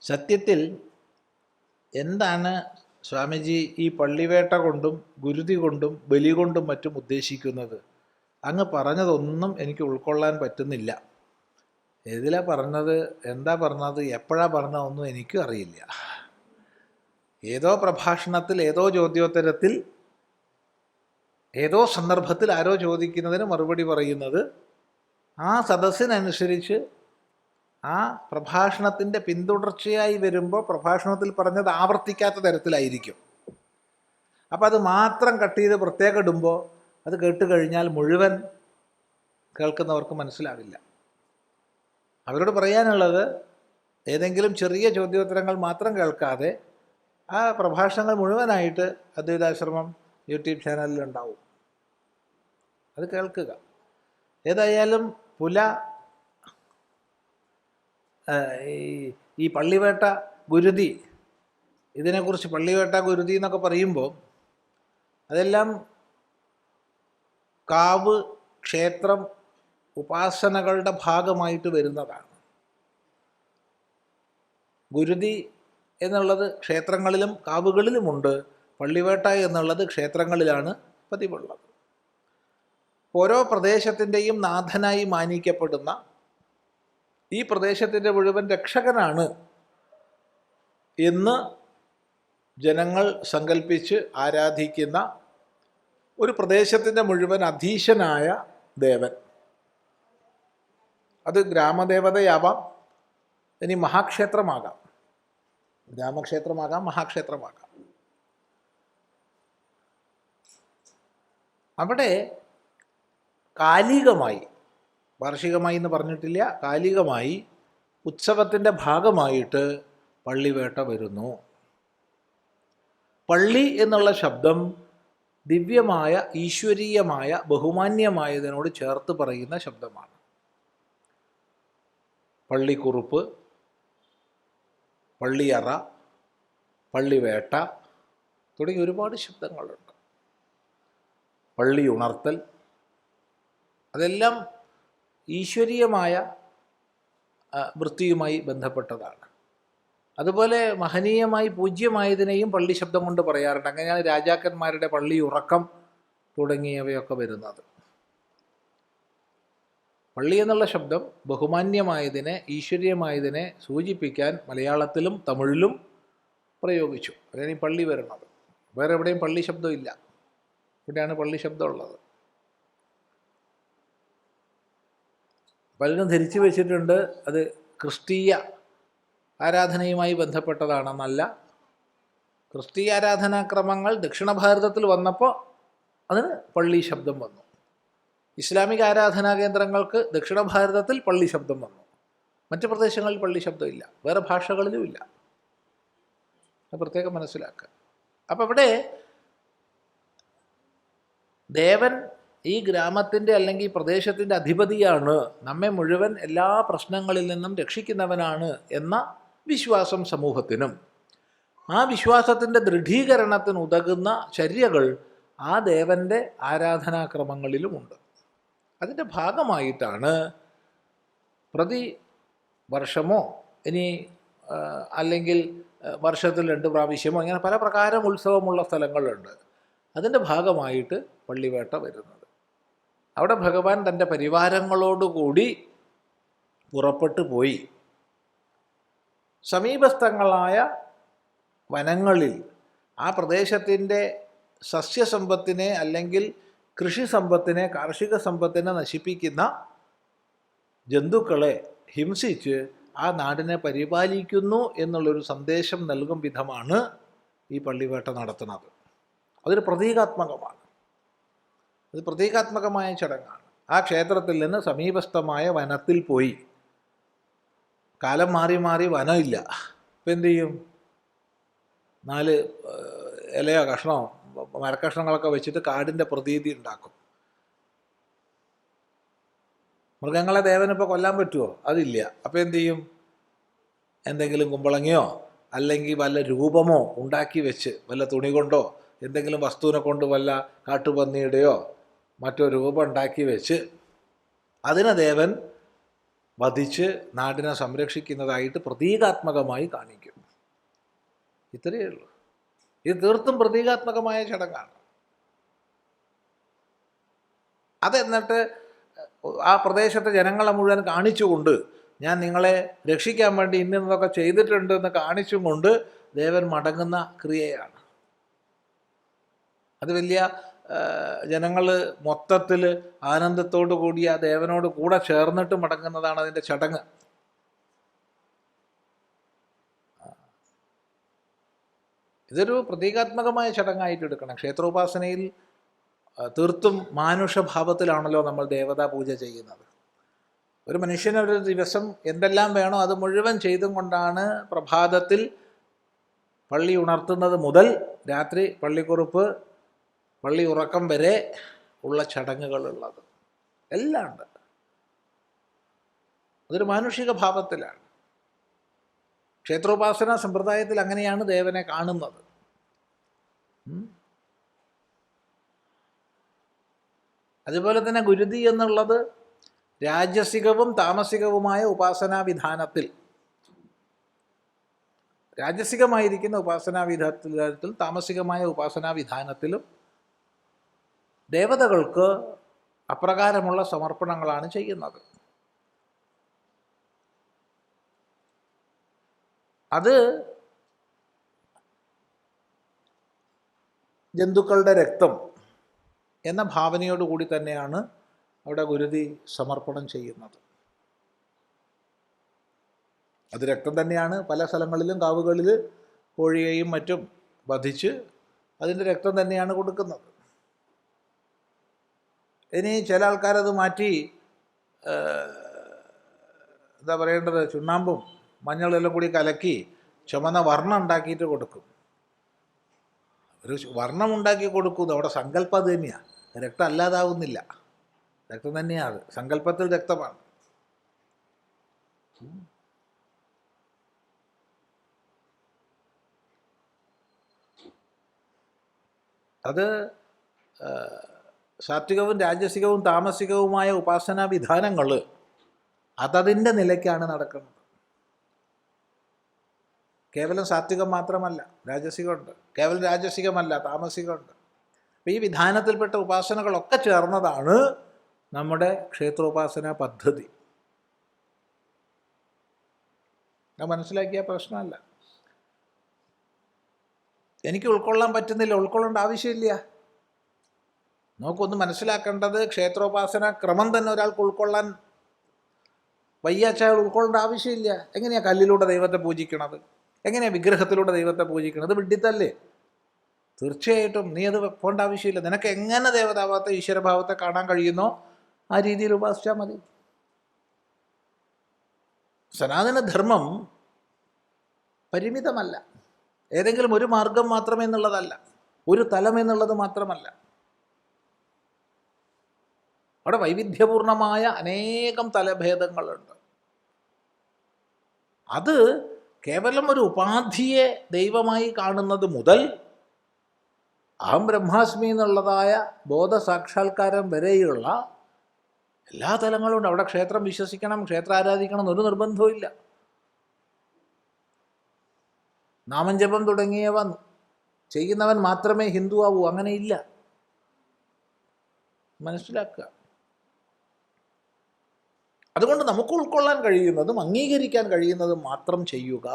സത്യത്തിൽ എന്താണ് സ്വാമിജി ഈ പള്ളിവേട്ട കൊണ്ടും ഗുരുതി കൊണ്ടും ബലി കൊണ്ടും മറ്റും ഉദ്ദേശിക്കുന്നത്? അങ്ങ് പറഞ്ഞതൊന്നും എനിക്ക് ഉൾക്കൊള്ളാൻ പറ്റുന്നില്ല. ഏതിലാ പറഞ്ഞത്, എന്താ പറഞ്ഞത്, എപ്പോഴാ പറഞ്ഞതൊന്നും എനിക്കും അറിയില്ല. ഏതോ പ്രഭാഷണത്തിൽ, ഏതോ ചോദ്യോത്തരത്തിൽ, ഏതോ സന്ദർഭത്തിൽ ആരോ ചോദിക്കുന്നതിന് മറുപടി പറയുന്നത് ആ സദസ്സിനനുസരിച്ച് ആ പ്രഭാഷണത്തിൻ്റെ പിന്തുടർച്ചയായി വരുമ്പോൾ പ്രഭാഷണത്തിൽ പറഞ്ഞത് ആവർത്തിക്കാത്ത തരത്തിലായിരിക്കും. അപ്പം അത് മാത്രം കട്ട് ചെയ്ത് പ്രത്യേകം ഇടുമ്പോൾ അത് കേട്ട് കഴിഞ്ഞാൽ മുഴുവൻ കേൾക്കുന്നവർക്ക് മനസ്സിലാവില്ല. അവരോട് പറയാനുള്ളത്, ഏതെങ്കിലും ചെറിയ ചോദ്യോത്തരങ്ങൾ മാത്രം കേൾക്കാതെ ആ പ്രഭാഷണങ്ങൾ മുഴുവനായിട്ട് അദ്വൈതാശ്രമം യൂട്യൂബ് ചാനലിലുണ്ടാവും. അത് കേൾക്കുക. ഏതായാലും ഈ പള്ളിവേട്ട ഗുരുതി, ഇതിനെക്കുറിച്ച് പള്ളിവേട്ട ഗുരുതി എന്നൊക്കെ പറയുമ്പോൾ അതെല്ലാം കാവ്, ക്ഷേത്രം, ഉപാസനകളുടെ ഭാഗമായിട്ട് വരുന്നതാണ്. ഗുരുതി എന്നുള്ളത് ക്ഷേത്രങ്ങളിലും കാവുകളിലുമുണ്ട്. പള്ളിവേട്ട എന്നുള്ളത് ക്ഷേത്രങ്ങളിലാണ് പതിവുള്ളത്. ഓരോ പ്രദേശത്തിൻ്റെയും നാഥനായി മാനിക്കപ്പെടുന്ന, ഈ പ്രദേശത്തിൻ്റെ മുഴുവൻ രക്ഷകനാണ് എന്ന് ജനങ്ങൾ സങ്കല്പിച്ച് ആരാധിക്കുന്ന ഒരു പ്രദേശത്തിൻ്റെ മുഴുവൻ അധീശനായ ദേവൻ. അത് ഗ്രാമദേവതയാവാം, ഇനി മഹാക്ഷേത്രമാകാം, ഗ്രാമക്ഷേത്രമാകാം, മഹാക്ഷേത്രമാകാം. അവിടെ കാലികമായി, വാർഷികമായി എന്ന് പറഞ്ഞിട്ടില്ല, കാലികമായി ഉത്സവത്തിൻ്റെ ഭാഗമായിട്ട് പള്ളിവേട്ട വരുന്നു. പള്ളി എന്നുള്ള ശബ്ദം ദിവ്യമായ, ഈശ്വരീയമായ, ബഹുമാന്യമായതിനോട് ചേർത്ത് പറയുന്ന ശബ്ദമാണ്. പള്ളിക്കുറുപ്പ്, പള്ളിയറ, പള്ളിവേട്ട തുടങ്ങി ഒരുപാട് ശബ്ദങ്ങളുണ്ട്. പള്ളി ഉണർത്തൽ, അതെല്ലാം ഈശ്വരീയമായ വൃത്തിയുമായി ബന്ധപ്പെട്ടതാണ്. അതുപോലെ മഹനീയമായി പൂജ്യമായതിനെയും പള്ളി ശബ്ദം കൊണ്ട് പറയാറുണ്ട്. അങ്ങനെയാണ് രാജാക്കന്മാരുടെ പള്ളി ഉറക്കം തുടങ്ങിയവയൊക്കെ വരുന്നത്. പള്ളി എന്നുള്ള ശബ്ദം ബഹുമാന്യമായതിനെ, ഈശ്വരീയമായതിനെ സൂചിപ്പിക്കാൻ മലയാളത്തിലും തമിഴിലും പ്രയോഗിച്ചു. അതാണ് ഈ പള്ളി വരുന്നത്. വേറെ എവിടെയും പള്ളി ശബ്ദമില്ല, ഇവിടെയാണ് പള്ളി ശബ്ദമുള്ളത്. പലരും ധരിച്ചു വെച്ചിട്ടുണ്ട് അത് ക്രിസ്തീയ ആരാധനയുമായി ബന്ധപ്പെട്ടതാണെന്നല്ല. ക്രിസ്തീയ ആരാധനാക്രമങ്ങൾ ദക്ഷിണ ഭാരതത്തിൽ വന്നപ്പോൾ അതിന് പള്ളി ശബ്ദം വന്നു. ഇസ്ലാമിക ആരാധനാ കേന്ദ്രങ്ങൾക്ക് ദക്ഷിണ ഭാരതത്തിൽ പള്ളി ശബ്ദം വന്നു. മറ്റ് പ്രദേശങ്ങളിൽ പള്ളി ശബ്ദമില്ല, വേറെ ഭാഷകളിലുമില്ല. അത് പ്രത്യേകം മനസ്സിലാക്കുക. അപ്പം ഇവിടെ ദേവൻ ഈ ഗ്രാമത്തിൻ്റെ അല്ലെങ്കിൽ പ്രദേശത്തിൻ്റെ അധിപതിയാണ്, നമ്മെ മുഴുവൻ എല്ലാ പ്രശ്നങ്ങളിൽ നിന്നും രക്ഷിക്കുന്നവനാണ് എന്ന വിശ്വാസം സമൂഹത്തിനും, ആ വിശ്വാസത്തിൻ്റെ ദൃഢീകരണത്തിന് ഉതകുന്ന ചര്യകൾ ആ ദേവൻ്റെ ആരാധനാക്രമങ്ങളിലുമുണ്ട്. അതിൻ്റെ ഭാഗമായിട്ടാണ് പ്രതി വർഷമോ ഇനി അല്ലെങ്കിൽ വർഷത്തിൽ 2 പ്രാവശ്യമോ ഇങ്ങനെ പല പ്രകാരം ഉത്സവമുള്ള സ്ഥലങ്ങളുണ്ട്. അതിൻ്റെ ഭാഗമായിട്ട് പള്ളിവേട്ട വരുന്നത്. അവിടെ ഭഗവാൻ തൻ്റെ പരിവാരങ്ങളോടുകൂടി പുറപ്പെട്ടു പോയി സമീപസ്ഥങ്ങളായ വനങ്ങളിൽ ആ പ്രദേശത്തിൻ്റെ സസ്യസമ്പത്തിനെ അല്ലെങ്കിൽ കൃഷിസമ്പത്തിനെ, കാർഷിക സമ്പത്തിനെ നശിപ്പിക്കുന്ന ജന്തുക്കളെ ഹിംസിച്ച് ആ നാടിനെ പരിപാലിക്കുന്നു എന്നുള്ളൊരു സന്ദേശം നൽകും വിധമാണ് ഈ പള്ളിവേട്ട നടത്തുന്നത്. അതൊരു പ്രതീകാത്മകമാണ്. അത് പ്രതീകാത്മകമായ ചടങ്ങാണ്. ആ ക്ഷേത്രത്തിൽ നിന്ന് സമീപസ്ഥമായ വനത്തിൽ പോയി, കാലം മാറി മാറി വനമില്ല, ഇപ്പം എന്തു ചെയ്യും? 4 ഇലയോ കഷ്ണമോ മരക്കഷ്ണങ്ങളൊക്കെ വെച്ചിട്ട് കാടിൻ്റെ പ്രതീതി ഉണ്ടാക്കും. മൃഗങ്ങളെ ദേവനിപ്പോൾ കൊല്ലാൻ പറ്റുമോ? അതില്ല. അപ്പോൾ എന്തു ചെയ്യും? എന്തെങ്കിലും കുമ്പളങ്ങയോ അല്ലെങ്കിൽ വല്ല രൂപമോ ഉണ്ടാക്കി വെച്ച്, വല്ല തുണി കൊണ്ടോ എന്തെങ്കിലും വസ്തുവിനെ കൊണ്ട് വല്ല കാട്ടുപന്നിയുടെയോ മറ്റോ രൂപം ഉണ്ടാക്കി വെച്ച് അതിനെ ദേവൻ വധിച്ച് നാടിനെ സംരക്ഷിക്കുന്നതായിട്ട് പ്രതീകാത്മകമായി കാണിക്കും. ഇത്രയേ ഉള്ളൂ. ഇത് തീർത്തും പ്രതീകാത്മകമായ ചടങ്ങാണ്. അതെന്നിട്ട് ആ പ്രദേശത്തെ ജനങ്ങളെ മുഴുവൻ കാണിച്ചുകൊണ്ട് ഞാൻ നിങ്ങളെ രക്ഷിക്കാൻ വേണ്ടി ഇന്നതൊക്കെ ചെയ്തിട്ടുണ്ട് എന്ന് കാണിച്ചും കൊണ്ട് ദേവൻ മടങ്ങുന്ന ക്രിയയാണ്. അത് വലിയ ജനങ്ങൾ മൊത്തത്തിൽ ആനന്ദത്തോടു കൂടി ആ ദേവനോട് കൂടെ ചേർന്നിട്ട് മടങ്ങുന്നതാണ് അതിൻ്റെ ചടങ്ങ്. ഇതൊരു പ്രതീകാത്മകമായ ചടങ്ങായിട്ട് എടുക്കണം. ക്ഷേത്രോപാസനയിൽ തീർത്തും മാനുഷഭാവത്തിലാണല്ലോ നമ്മൾ ദേവതാ പൂജ ചെയ്യുന്നത്. ഒരു മനുഷ്യനൊരു ദിവസം എന്തെല്ലാം വേണോ അത് മുഴുവൻ ചെയ്തും കൊണ്ടാണ് പ്രഭാതത്തിൽ പള്ളി ഉണർത്തുന്നത് മുതൽ രാത്രി പള്ളിക്കുറുപ്പ്, പള്ളി ഉറക്കം വരെ ഉള്ള ചടങ്ങുകളുള്ളത്. എല്ലാം ഉണ്ട്. അതൊരു മാനുഷിക ഭാവത്തിലാണ്. ക്ഷേത്രോപാസന സമ്പ്രദായത്തിൽ അങ്ങനെയാണ് ദേവനെ കാണുന്നത്. അതുപോലെ തന്നെ ഗുരുതി എന്നുള്ളത് രാജസികവും താമസികവുമായ ഉപാസനാ വിധാനത്തിൽ, രാജസികമായിരിക്കുന്ന ഉപാസനാ വിധാനത്തിൽ താമസികമായ ഉപാസനാ വിധാനത്തിലും ദേവതകൾക്ക് അപ്രകാരമുള്ള സമർപ്പണങ്ങളാണ് ചെയ്യുന്നത്. അത് ജന്തുക്കളുടെ രക്തം എന്ന ഭാവനയോടുകൂടി തന്നെയാണ് അവിടെ ഗുരുതി സമർപ്പണം ചെയ്യുന്നത്. അത് രക്തം തന്നെയാണ്. പല സ്ഥലങ്ങളിലും കാവുകളിൽ കോഴിയെയും മറ്റും വധിച്ച് അതിൻ്റെ രക്തം തന്നെയാണ് കൊടുക്കുന്നത്. ഇനി ചില ആൾക്കാരത് മാറ്റി എന്താ പറയേണ്ടത്, ചുണ്ണാമ്പും മഞ്ഞളെല്ലാം കൂടി കലക്കി ചുമന്ന വർണ്ണം ഉണ്ടാക്കിയിട്ട് കൊടുക്കും. ഒരു വർണ്ണം ഉണ്ടാക്കി കൊടുക്കുന്നു. അവിടെ സങ്കല്പം അത് തന്നെയാണ്. രക്തം അല്ലാതാവുന്നില്ല, രക്തം തന്നെയാണ്. സങ്കല്പത്തിൽ രക്തമാണ്. അത് സാത്വികവും രാജസികവും താമസികവുമായ ഉപാസനാ വിധാനങ്ങൾ അതതിൻ്റെ നിലയ്ക്കാണ് നടക്കുന്നത്. കേവലം സാത്വികം മാത്രമല്ല, രാജസികമുണ്ട്. കേവലം രാജസികമല്ല, താമസികമുണ്ട്. അപ്പോൾ ഈ വിധാനത്തിൽപ്പെട്ട ഉപാസനകളൊക്കെ ചേർന്നതാണ് നമ്മുടെ ക്ഷേത്രോപാസന പദ്ധതി. അത് മനസ്സിലാക്കിയ പ്രശ്നമല്ല. എനിക്ക് ഉൾക്കൊള്ളാൻ പറ്റുന്നില്ല, ഉൾക്കൊള്ളേണ്ട ആവശ്യമില്ല. നമുക്കൊന്ന് മനസ്സിലാക്കേണ്ടത്, ക്ഷേത്രോപാസന ക്രമം തന്നെ ഒരാൾക്ക് ഉൾക്കൊള്ളാൻ വയ്യാച്ചാൽ ഉൾക്കൊള്ളേണ്ട ആവശ്യമില്ല. എങ്ങനെയാണ് കല്ലിലൂടെ ദൈവത്തെ പൂജിക്കണത്? എങ്ങനെയാണ് വിഗ്രഹത്തിലൂടെ ദൈവത്തെ പൂജിക്കണത്? വിഡ്ഢിത്തല്ലേ? തീർച്ചയായിട്ടും നീ അത് പോകേണ്ട ആവശ്യമില്ല. നിനക്ക് എങ്ങനെ ദേവതാഭാവത്തെ ഈശ്വരഭാവത്തെ കാണാൻ കഴിയുന്നോ ആ രീതിയിൽ ഉപാസിച്ചാൽ മതി. സനാതനധർമ്മം പരിമിതമല്ല. ഏതെങ്കിലും ഒരു മാർഗം മാത്രമെന്നുള്ളതല്ല, ഒരു തലം എന്നുള്ളത് മാത്രമല്ല. അവിടെ വൈവിധ്യപൂർണമായ അനേകം തലഭേദങ്ങളുണ്ട്. അത് കേവലം ഒരു ഉപാധിയെ ദൈവമായി കാണുന്നത് മുതൽ അഹം ബ്രഹ്മാസ്മി എന്നുള്ളതായ ബോധസാക്ഷാത്കാരം വരെയുള്ള എല്ലാ തലങ്ങളുണ്ട്. അവിടെ ക്ഷേത്രം വിശ്വസിക്കണം, ക്ഷേത്രം ആരാധിക്കണം എന്നൊരു നിർബന്ധവും ഇല്ല. നാമജപം തുടങ്ങിയവ ചെയ്യുന്നവൻ മാത്രമേ ഹിന്ദു ആവൂ, അങ്ങനെയില്ല. മനസ്സിലാക്കുക. അതുകൊണ്ട് നമുക്ക് ഉൾക്കൊള്ളാൻ കഴിയുന്നതും അംഗീകരിക്കാൻ കഴിയുന്നതും മാത്രം ചെയ്യുക.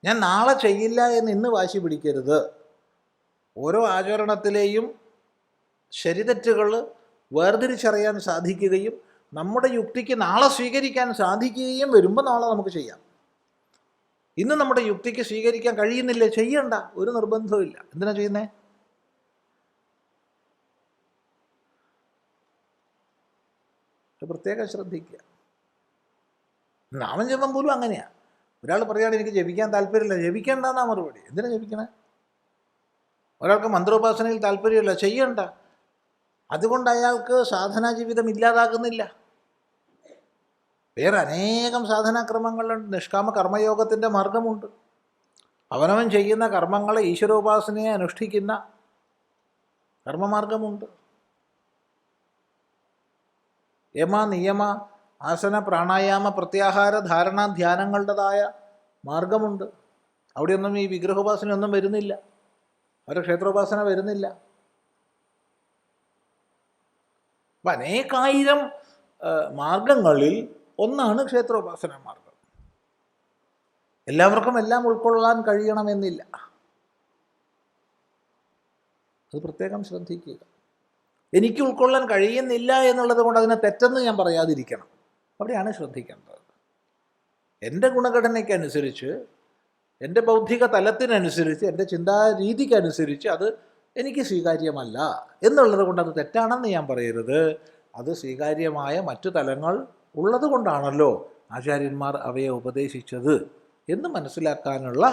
ഞാൻ നാളെ ചെയ്യില്ല എന്ന് ഇന്ന് വാശി പിടിക്കരുത്. ഓരോ ആചരണത്തിലെയും ശരിതെറ്റുകൾ വേർതിരിച്ചറിയാൻ സാധിക്കുകയും നമ്മുടെ യുക്തിക്ക് നാളെ സ്വീകരിക്കാൻ സാധിക്കുകയും വരുമ്പോൾ നാളെ നമുക്ക് ചെയ്യാം. ഇന്ന് നമ്മുടെ യുക്തിക്ക് സ്വീകരിക്കാൻ കഴിയുന്നില്ലേ, ചെയ്യണ്ട, ഒരു നിർബന്ധവും ഇല്ല. എന്തിനാ ചെയ്യുന്നേ? പ്രത്യേകം ശ്രദ്ധിക്കുക. നാമം ജപം പോലും അങ്ങനെയാണ്. ഒരാൾ പറയുകയാണ് എനിക്ക് ജപിക്കാൻ താല്പര്യമില്ല, ജപിക്കേണ്ടെന്നാ മറുപടി. എന്തിനാ ജപിക്കണേ? ഒരാൾക്ക് മന്ത്രോപാസനയിൽ താല്പര്യമില്ല, ചെയ്യണ്ട. അതുകൊണ്ട് അയാൾക്ക് സാധനാ ജീവിതം ഇല്ലാതാകുന്നില്ല. വേറെ അനേകം സാധനാക്രമങ്ങളുണ്ട്. നിഷ്കാമ കർമ്മയോഗത്തിൻ്റെ മാർഗമുണ്ട്. അവനവൻ ചെയ്യുന്ന കർമ്മങ്ങളെ ഈശ്വരോപാസനയെ അനുഷ്ഠിക്കുന്ന കർമ്മമാർഗമുണ്ട്. യമ നിയമ ആസന പ്രാണായാമ പ്രത്യാഹാര ധാരണ ധ്യാനങ്ങളുടേതായ മാർഗമുണ്ട്. അവിടെയൊന്നും ഈ വിഗ്രഹോപാസന ഒന്നും വരുന്നില്ല, അവരുടെ ക്ഷേത്രോപാസന വരുന്നില്ല. അപ്പം അനേകായിരം മാർഗങ്ങളിൽ ഒന്നാണ് ക്ഷേത്രോപാസന മാർഗം. എല്ലാവർക്കും എല്ലാം ഉൾക്കൊള്ളാൻ കഴിയണമെന്നില്ല. അത് പ്രത്യേകം ശ്രദ്ധിക്കുക. എനിക്ക് ഉൾക്കൊള്ളാൻ കഴിയുന്നില്ല എന്നുള്ളത് കൊണ്ട് അതിനെ തെറ്റെന്ന് ഞാൻ പറയാതിരിക്കണം. അവിടെയാണ് ശ്രദ്ധിക്കേണ്ടത്. എൻ്റെ ഗുണഘടനയ്ക്കനുസരിച്ച്, എൻ്റെ ബൗദ്ധിക തലത്തിനനുസരിച്ച്, എൻ്റെ ചിന്താരീതിക്കനുസരിച്ച് അത് എനിക്ക് സ്വീകാര്യമല്ല എന്നുള്ളത് കൊണ്ട് അത് തെറ്റാണെന്ന് ഞാൻ പറയരുത്. അത് സ്വീകാര്യമായ മറ്റു തലങ്ങൾ ഉള്ളത് കൊണ്ടാണല്ലോ ആചാര്യന്മാർ അവയെ ഉപദേശിച്ചത് എന്ന് മനസ്സിലാക്കാനുള്ള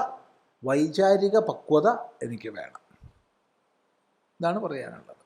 വൈചാരിക പക്വത എനിക്ക് വേണം. ഇതാണ് പറയാനുള്ളത്.